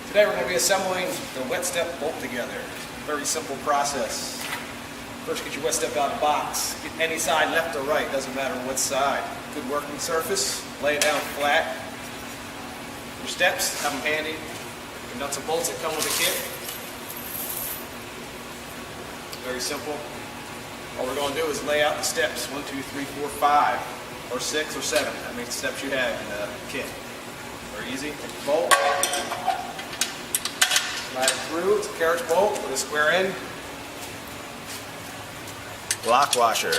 Today we're going to be assembling the wet step bolt together. Very simple process. First, get your wet step out of the box. Get any side, left or right, doesn't matter what side. Good working surface, lay it down flat. Your steps, have them handy. Your nuts and bolts that come with the kit. Very simple. All we're going to do is lay out the steps, 1, 2, 3, 4, 5, or 6 or 7. How many steps you have in the kit. Very easy. Take the bolt. Slide it through. It's a carriage bolt with a square end. Lock washer.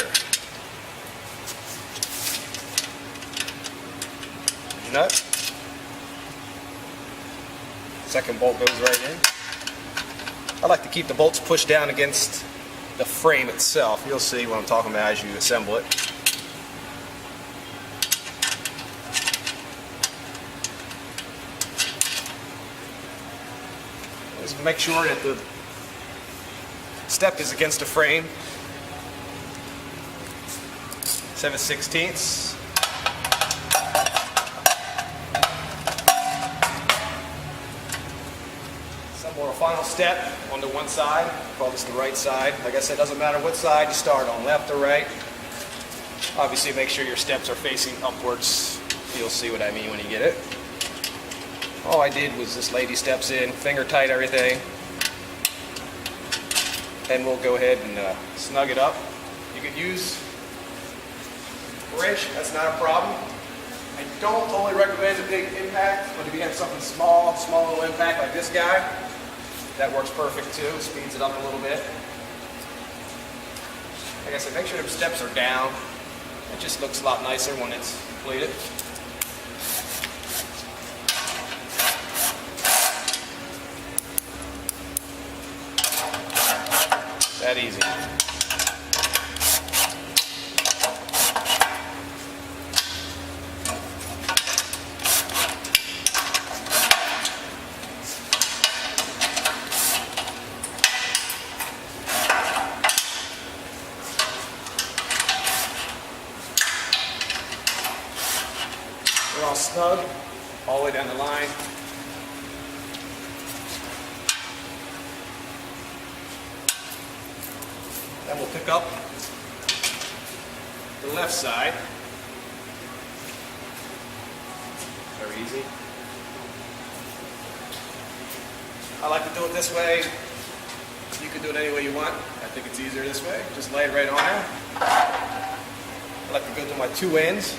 Nut. Second bolt goes right in. I like to keep the bolts pushed down against the frame itself. You'll see what I'm talking about as you assemble it. Just make sure that the step is against the frame. 7/16. Assemble our final step on the one side. Call this the right side. Like I said, it doesn't matter what side you start on, left or right. Obviously, make sure your steps are facing upwards. You'll see what I mean when you get it. All I did was just lay these steps in, finger tight everything. Then we'll go ahead and snug it up. You could use a wrench, that's not a problem. I don't totally recommend a big impact, but if you have something small little impact like this guy, that works perfect too. Speeds it up a little bit. Like I said, make sure the steps are down. It just looks a lot nicer when it's completed. That easy. We're all snug all the way down the line. Then we'll pick up the left side. Very easy. I like to do it this way. You can do it any way you want. I think it's easier this way. Just lay it right on there. I like to go to my two ends.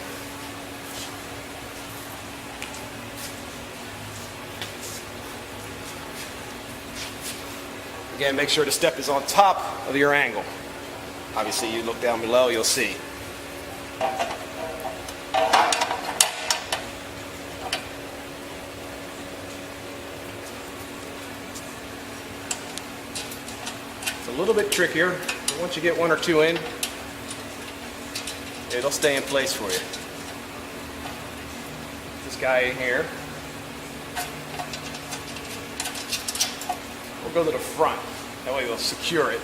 Again, make sure the step is on top of your angle. Obviously, you look down below, you'll see. It's a little bit trickier, but once you get one or two in, it'll stay in place for you. This guy in here. We'll go to the front. That way we'll secure it.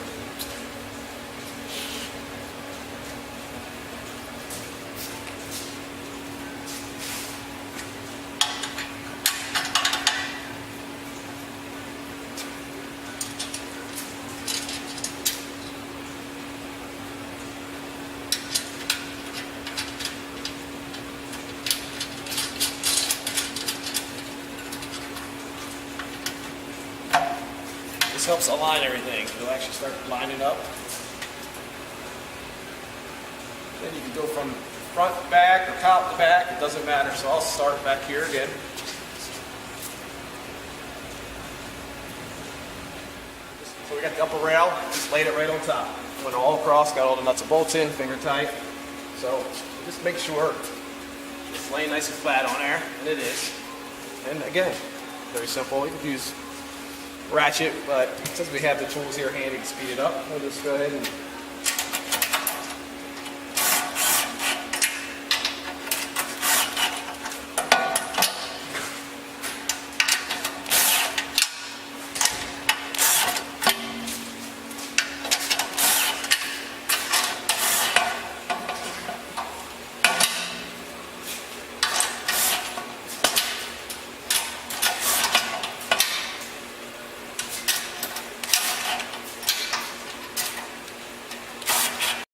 This helps align everything. It'll actually start lining up. Then you can go from front to back or top to back. It doesn't matter. So I'll start back here again. So we got the upper rail. Just laid it right on top. Went all across. Got all the nuts and bolts in. Finger tight. So just make sure it's laying nice and flat on there. And it is. And again, very simple. You could use ratchet, but since we have the tools here handy to speed it up, we'll just go ahead and